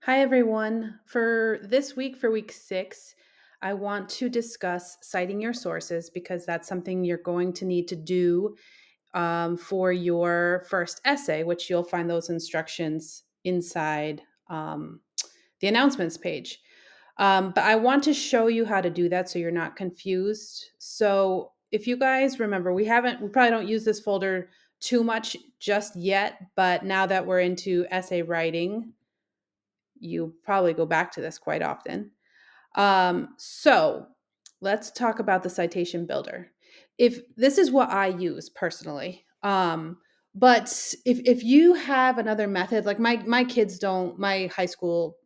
Hi, everyone. For this week, for week 6, I want to discuss citing your sources because that's something you're going to need to do for your first essay, which you'll find those instructions inside the announcements page. But I want to show you how to do that so you're not confused. So, if you guys remember, we probably don't use this folder too much just yet, but now that we're into essay writing, you probably go back to this quite often. So let's talk about the citation builder. If this is what I use personally, but if you have another method, like my kids don't, my high school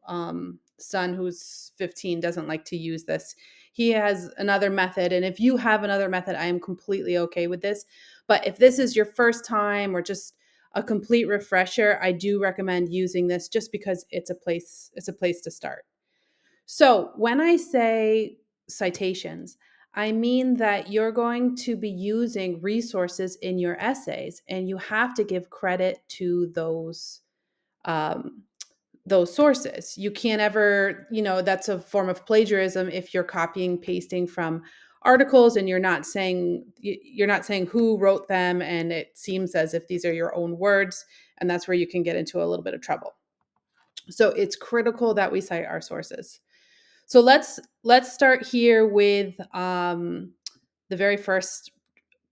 son who's 15 doesn't like to use this. He has another method, and if you have another method, I am completely okay with this. But if this is your first time or just a complete refresher, I do recommend using this just because it's a place to start. So, when I say citations, I mean that you're going to be using resources in your essays, and you have to give credit to um, those sources. You can't ever, that's a form of plagiarism if you're copying, pasting from articles, and you're not saying who wrote them, and it seems as if these are your own words, and that's where you can get into a little bit of trouble. So, it's critical that we cite our sources. So let's start here with the very first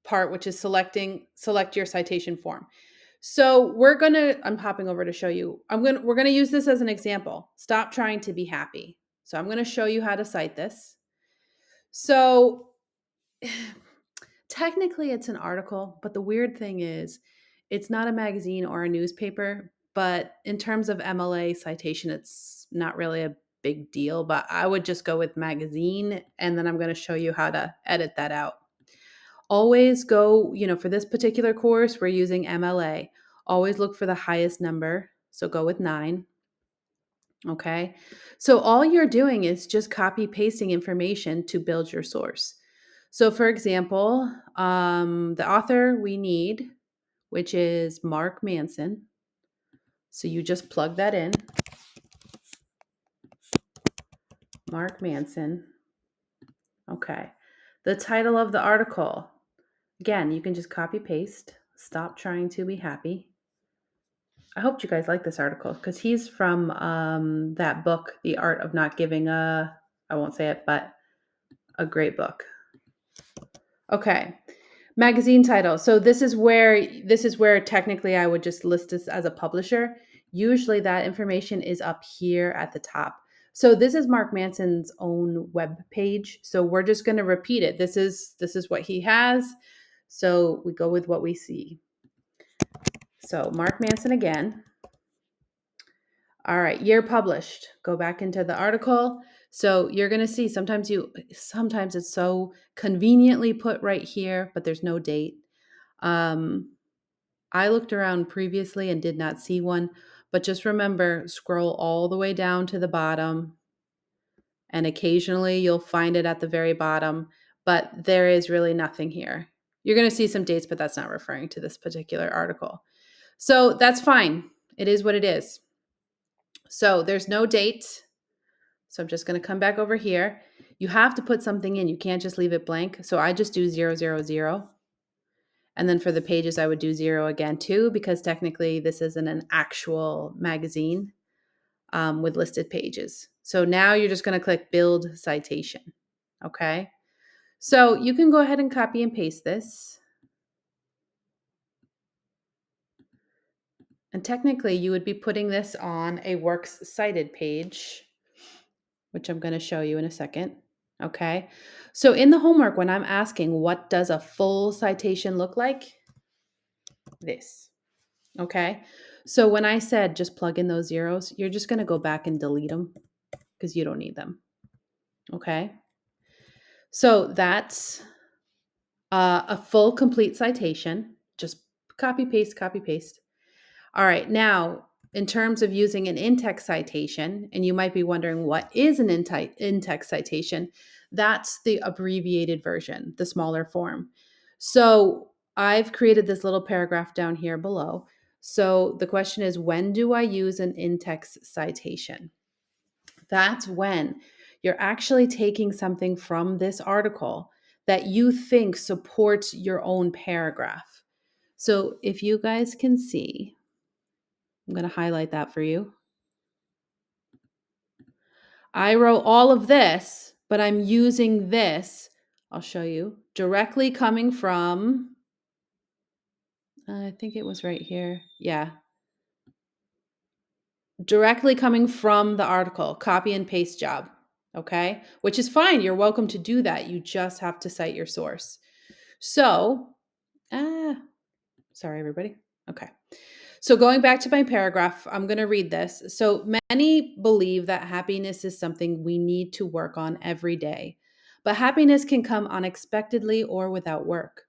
part, which is select your citation form. So I'm hopping over to show you. We're gonna use this as an example. Stop trying to be happy. So I'm gonna show you how to cite this. So technically it's an article, but the weird thing is it's not a magazine or a newspaper, but in terms of MLA citation, it's not really a big deal, but I would just go with magazine, and then I'm going to show you how to edit that out. Always go, for this particular course, we're using MLA. Always look for the highest number. So go with 9. Okay. So all you're doing is just copy pasting information to build your source. So, for example, the author we need, which is Mark Manson. So you just plug that in. Mark Manson. Okay. The title of the article. Again, you can just copy paste. Stop trying to be happy. I hope you guys like this article because he's from that book, The Art of Not Giving a, I won't say it, but a great book. Okay. Magazine title. So this is where technically I would just list this as a publisher. Usually that information is up here at the top. So this is Mark Manson's own web page. So we're just going to repeat it. This is what he has. So we go with what we see. So Mark Manson again. All right, year published. Go back into the article. So you're going to see sometimes it's so conveniently put right here, but there's no date. Um, I looked around previously and did not see one, but just remember, scroll all the way down to the bottom, and occasionally you'll find it at the very bottom, but there is really nothing here. You're going to see some dates, but that's not referring to this particular article. So that's fine. It is what it is. So there's no date. So I'm just going to come back over here. You have to put something in. You can't just leave it blank. So I just do 000. And then for the pages, I would do 0 again too, because technically this isn't an actual magazine with listed pages. So now you're just going to click Build Citation. Okay. So you can go ahead and copy and paste this. And technically, you would be putting this on a Works Cited page, which I'm going to show you in a second. Okay. So in the homework, when I'm asking, what does a full citation look like? This. Okay. So when I said just plug in those zeros, you're just going to go back and delete them because you don't need them. Okay. So that's a full complete citation. Just copy, paste, copy, paste. All right. Now, in terms of using an in-text citation, and you might be wondering what is an in-text citation, that's the abbreviated version, the smaller form. So I've created this little paragraph down here below. So the question is, when do I use an in-text citation? That's when you're actually taking something from this article that you think supports your own paragraph. So if you guys can see, I'm going to highlight that for you. I wrote all of this, but I'm using this, I'll show you, directly coming from, I think it was right here. Yeah. Directly coming from the article, copy and paste job. Okay. Which is fine. You're welcome to do that. You just have to cite your source. So, sorry, everybody. Okay. So, going back to my paragraph, I'm going to read this. So, many believe that happiness is something we need to work on every day, but happiness can come unexpectedly or without work.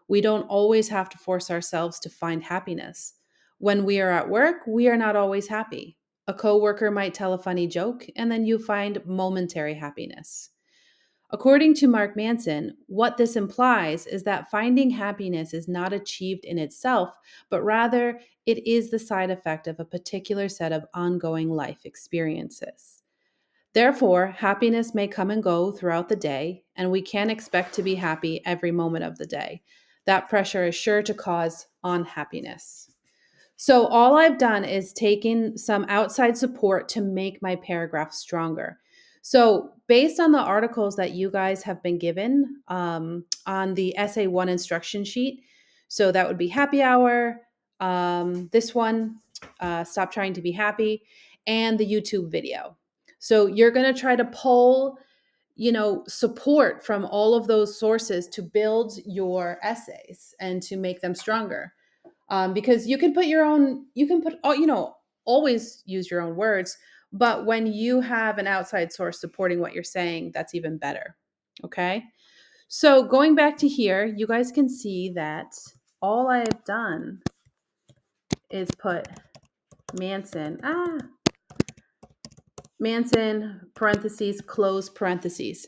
We don't always have to force ourselves to find happiness. When we are at work, we are not always happy. A coworker might tell a funny joke, and then you find momentary happiness. According to Mark Manson, what this implies is that finding happiness is not achieved in itself, but rather it is the side effect of a particular set of ongoing life experiences. Therefore, happiness may come and go throughout the day, and we can't expect to be happy every moment of the day. That pressure is sure to cause unhappiness. So all I've done is taken some outside support to make my paragraph stronger. So based on the articles that you guys have been given on the essay one instruction sheet, so that would be happy hour, this one, stop trying to be happy, and the YouTube video. So you're going to try to pull, support from all of those sources to build your essays and to make them stronger, because you can put your own, you can put all, always use your own words, but when you have an outside source supporting what you're saying, that's even better. Okay. So going back to here, you guys can see that all I've done is put Manson, Manson, parentheses, close parentheses.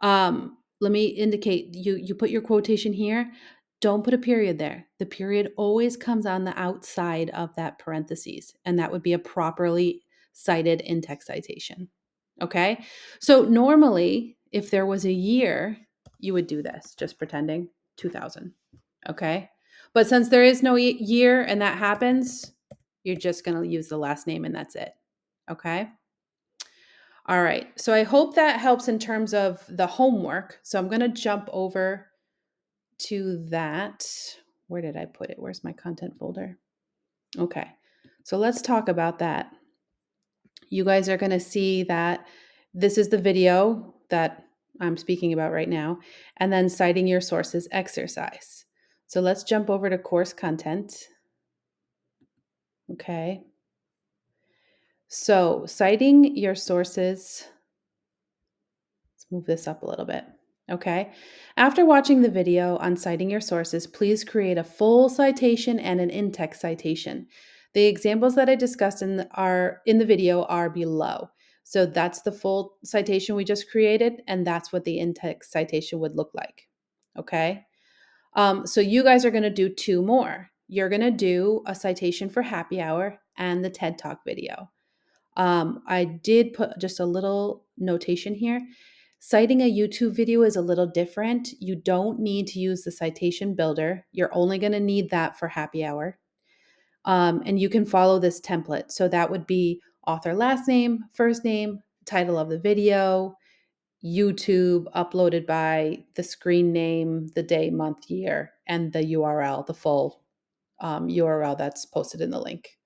Let me indicate, you put your quotation here. Don't put a period there. The period always comes on the outside of that parentheses, and that would be a properly cited in-text citation. Okay? So normally, if there was a year, you would do this, just pretending 2000. Okay? But since there is no year and that happens, you're just going to use the last name and that's it. Okay? All right. So I hope that helps in terms of the homework. So I'm going to jump over to that. Where did I put it? Where's my content folder? Okay. So let's talk about that. You guys are going to see that this is the video that I'm speaking about right now, and then citing your sources exercise. So let's jump over to course content. Okay. So citing your sources, let's move this up a little bit. Okay. After watching the video on citing your sources, please create a full citation and an in-text citation. The examples that I discussed in the video are below. So that's the full citation we just created, and that's what the in-text citation would look like. Okay. So you guys are going to do two more. You're going to do a citation for happy hour and the TED Talk video. I did put just a little notation here. Citing a YouTube video is a little different. You don't need to use the citation builder. You're only going to need that for happy hour. And you can follow this template. So that would be author last name, first name, title of the video, YouTube, uploaded by the screen name, the day, month, year, and the URL, the full URL that's posted in the link.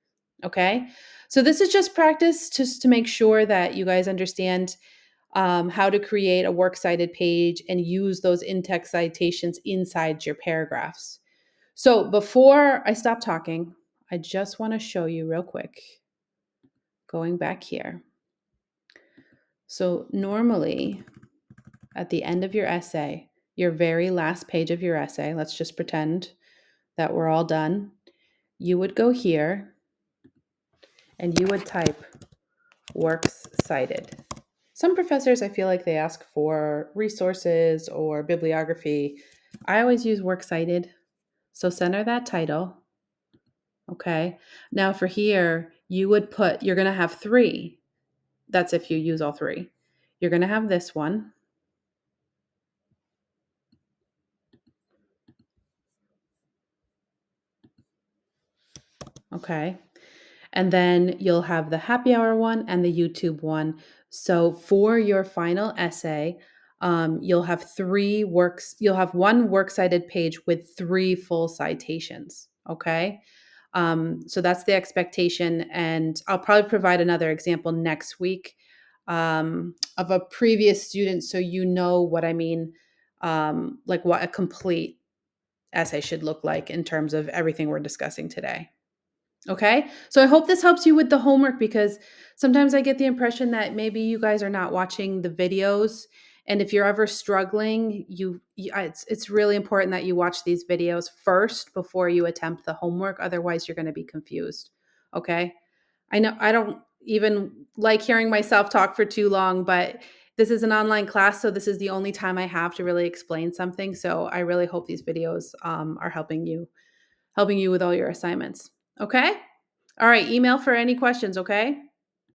Okay. So this is just practice just to make sure that you guys understand how to create a works cited page and use those in-text citations inside your paragraphs. So before I stop talking, I just want to show you real quick, going back here. So normally at the end of your essay, your very last page of your essay, let's just pretend that we're all done. You would go here and you would type works cited. Some professors, I feel like they ask for resources or bibliography. I always use works cited. So center that title. Okay. Now for here, you would put, you're going to have three. That's if you use all three. You're going to have this one. Okay. And then you'll have the happy hour one and the YouTube one. So for your final essay, you'll have you'll have one works cited page with three full citations. Okay. So that's the expectation. And I'll probably provide another example next week of a previous student so you know what I mean, like what a complete essay should look like in terms of everything we're discussing today. Okay. So I hope this helps you with the homework because sometimes I get the impression that maybe you guys are not watching the videos. And if you're ever struggling, it's really important that you watch these videos first before you attempt the homework. Otherwise, you're going to be confused. Okay. I know I don't even like hearing myself talk for too long, but this is an online class. So this is the only time I have to really explain something. So I really hope these videos are helping you with all your assignments. Okay. All right. Email for any questions. Okay.